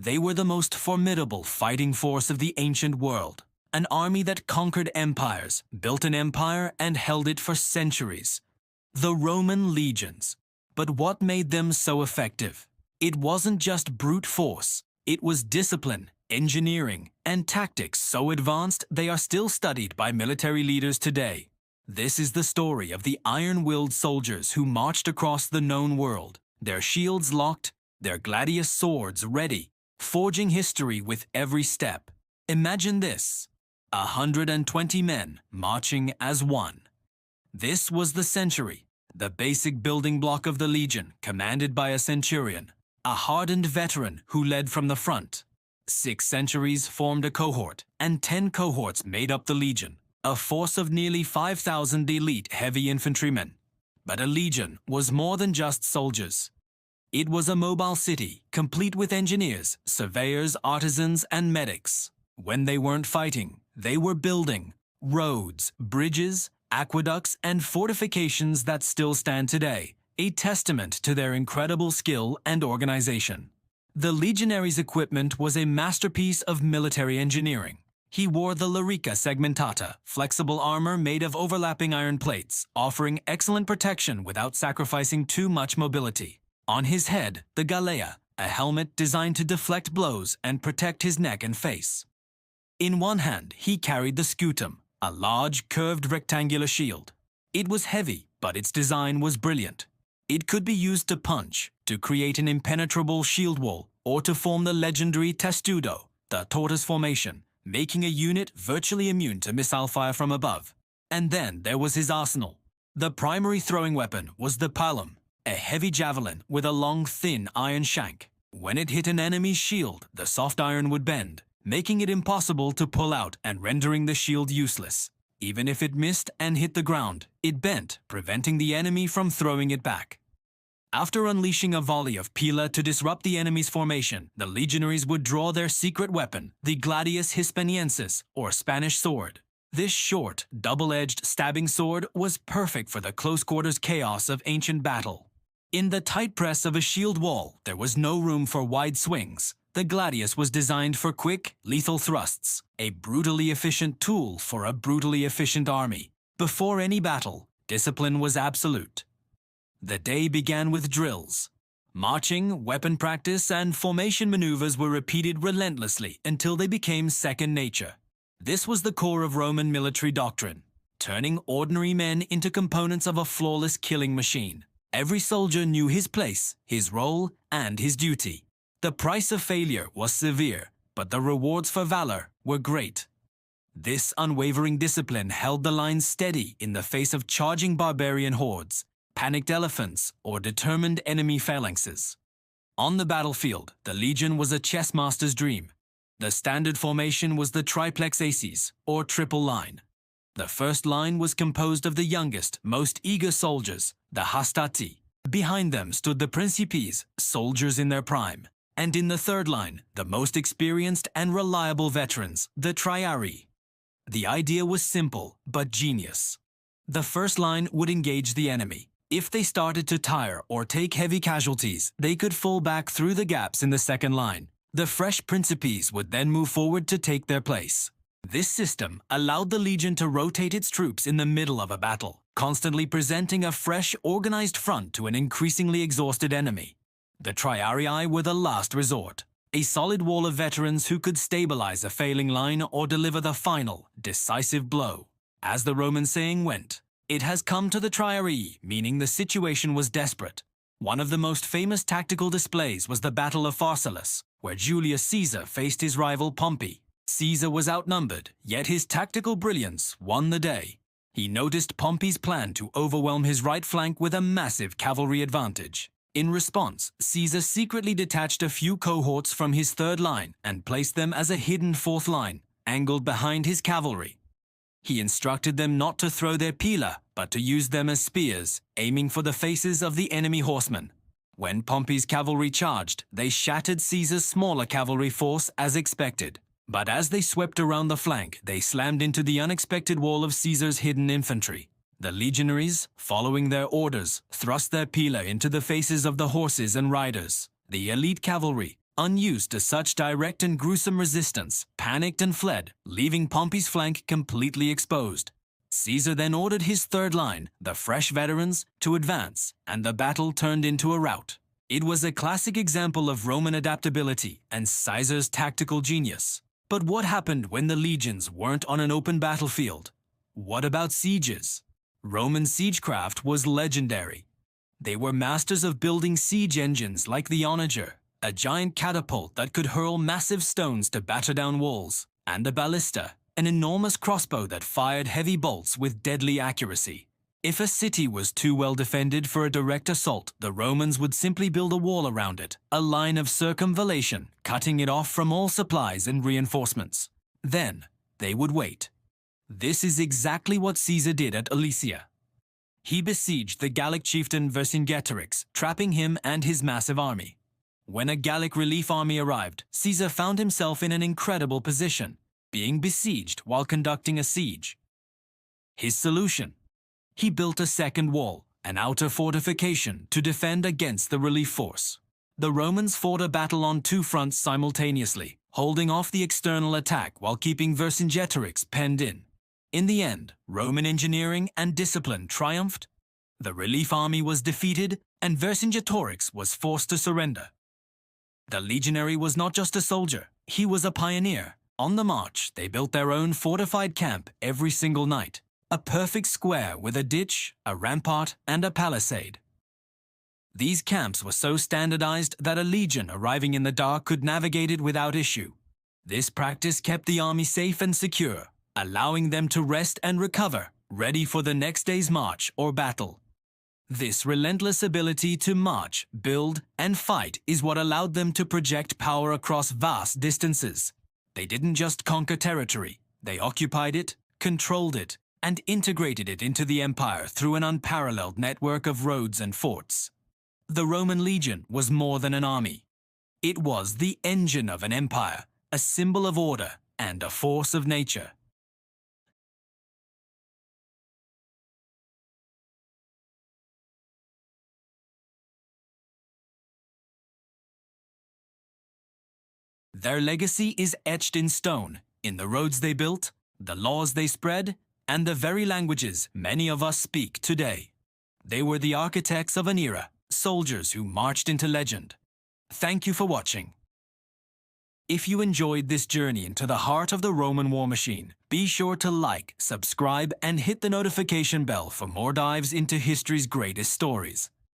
They were the most formidable fighting force of the ancient world, an army that conquered empires, built an empire, and held it for centuries. The Roman legions. But what made them so effective? It wasn't just brute force. It was discipline, engineering, and tactics so advanced they are still studied by military leaders today. This is the story of the iron-willed soldiers who marched across the known world, their shields locked, their gladius swords ready, forging history with every step. Imagine this: 120 men marching as one. This was the century, the basic building block of the legion, commanded by a centurion, a hardened veteran who led from the front. 6 centuries formed a cohort, and 10 cohorts made up the legion, a force of nearly 5,000 elite heavy infantrymen. But a legion was more than just soldiers. It was a mobile city, complete with engineers, surveyors, artisans, and medics. When they weren't fighting, they were building roads, bridges, aqueducts, and fortifications that still stand today, a testament to their incredible skill and organization. The legionary's equipment was a masterpiece of military engineering. He wore the Larica segmentata, flexible armor made of overlapping iron plates, offering excellent protection without sacrificing too much mobility. On his head, the Galea, a helmet designed to deflect blows and protect his neck and face. In one hand, he carried the scutum, a large, curved rectangular shield. It was heavy, but its design was brilliant. It could be used to punch, to create an impenetrable shield wall, or to form the legendary testudo, the tortoise formation, making a unit virtually immune to missile fire from above. And then there was his arsenal. The primary throwing weapon was the palum, a heavy javelin with a long, thin iron shank. When it hit an enemy's shield, the soft iron would bend, making it impossible to pull out and rendering the shield useless. Even if it missed and hit the ground, it bent, preventing the enemy from throwing it back. After unleashing a volley of pila to disrupt the enemy's formation, the legionaries would draw their secret weapon, the gladius hispaniensis, or Spanish sword. This short, double-edged stabbing sword was perfect for the close-quarters chaos of ancient battle. In the tight press of a shield wall, there was no room for wide swings. The gladius was designed for quick, lethal thrusts, a brutally efficient tool for a brutally efficient army. Before any battle, discipline was absolute. The day began with drills. Marching, weapon practice, and formation maneuvers were repeated relentlessly until they became second nature. This was the core of Roman military doctrine, turning ordinary men into components of a flawless killing machine. Every soldier knew his place, his role, and his duty. The price of failure was severe, but the rewards for valor were great. This unwavering discipline held the line steady in the face of charging barbarian hordes, panicked elephants, or determined enemy phalanxes. On the battlefield, the legion was a chess master's dream. The standard formation was the triplex aces, or triple line. The first line was composed of the youngest, most eager soldiers, the hastati. Behind them stood the principes, soldiers in their prime. And in the third line, the most experienced and reliable veterans, the triarii. The idea was simple, but genius. The first line would engage the enemy. If they started to tire or take heavy casualties, they could fall back through the gaps in the second line. The fresh principes would then move forward to take their place. This system allowed the legion to rotate its troops in the middle of a battle, constantly presenting a fresh, organized front to an increasingly exhausted enemy. The triarii were the last resort, a solid wall of veterans who could stabilize a failing line or deliver the final, decisive blow. As the Roman saying went, "It has come to the triarii," meaning the situation was desperate. One of the most famous tactical displays was the Battle of Pharsalus, where Julius Caesar faced his rival Pompey. Caesar was outnumbered, yet his tactical brilliance won the day. He noticed Pompey's plan to overwhelm his right flank with a massive cavalry advantage. In response, Caesar secretly detached a few cohorts from his third line and placed them as a hidden fourth line, angled behind his cavalry. He instructed them not to throw their pila, but to use them as spears, aiming for the faces of the enemy horsemen. When Pompey's cavalry charged, they shattered Caesar's smaller cavalry force as expected. But as they swept around the flank, they slammed into the unexpected wall of Caesar's hidden infantry. The legionaries, following their orders, thrust their pila into the faces of the horses and riders. The elite cavalry, unused to such direct and gruesome resistance, panicked and fled, leaving Pompey's flank completely exposed. Caesar then ordered his third line, the fresh veterans, to advance, and the battle turned into a rout. It was a classic example of Roman adaptability and Caesar's tactical genius. But what happened when the legions weren't on an open battlefield? What about sieges? Roman siegecraft was legendary. They were masters of building siege engines like the onager, a giant catapult that could hurl massive stones to batter down walls, and the ballista, an enormous crossbow that fired heavy bolts with deadly accuracy. If a city was too well defended for a direct assault, the Romans would simply build a wall around it, a line of circumvallation, cutting it off from all supplies and reinforcements. Then, they would wait. This is exactly what Caesar did at Alesia. He besieged the Gallic chieftain Vercingetorix, trapping him and his massive army. When a Gallic relief army arrived, Caesar found himself in an incredible position, being besieged while conducting a siege. His solution? He built a second wall, an outer fortification, to defend against the relief force. The Romans fought a battle on two fronts simultaneously, holding off the external attack while keeping Vercingetorix penned in. In the end, Roman engineering and discipline triumphed. The relief army was defeated, and Vercingetorix was forced to surrender. The legionary was not just a soldier, he was a pioneer. On the march, they built their own fortified camp every single night. A perfect square with a ditch, a rampart, and a palisade. These camps were so standardized that a legion arriving in the dark could navigate it without issue. This practice kept the army safe and secure, allowing them to rest and recover, ready for the next day's march or battle. This relentless ability to march, build, and fight is what allowed them to project power across vast distances. They didn't just conquer territory, they occupied it, controlled it, and integrated it into the empire through an unparalleled network of roads and forts. The Roman legion was more than an army. It was the engine of an empire, a symbol of order, and a force of nature. Their legacy is etched in stone, in the roads they built, the laws they spread, and the very languages many of us speak today. They were the architects of an era, soldiers who marched into legend. Thank you for watching. If you enjoyed this journey into the heart of the Roman war machine, be sure to like, subscribe, and hit the notification bell for more dives into history's greatest stories.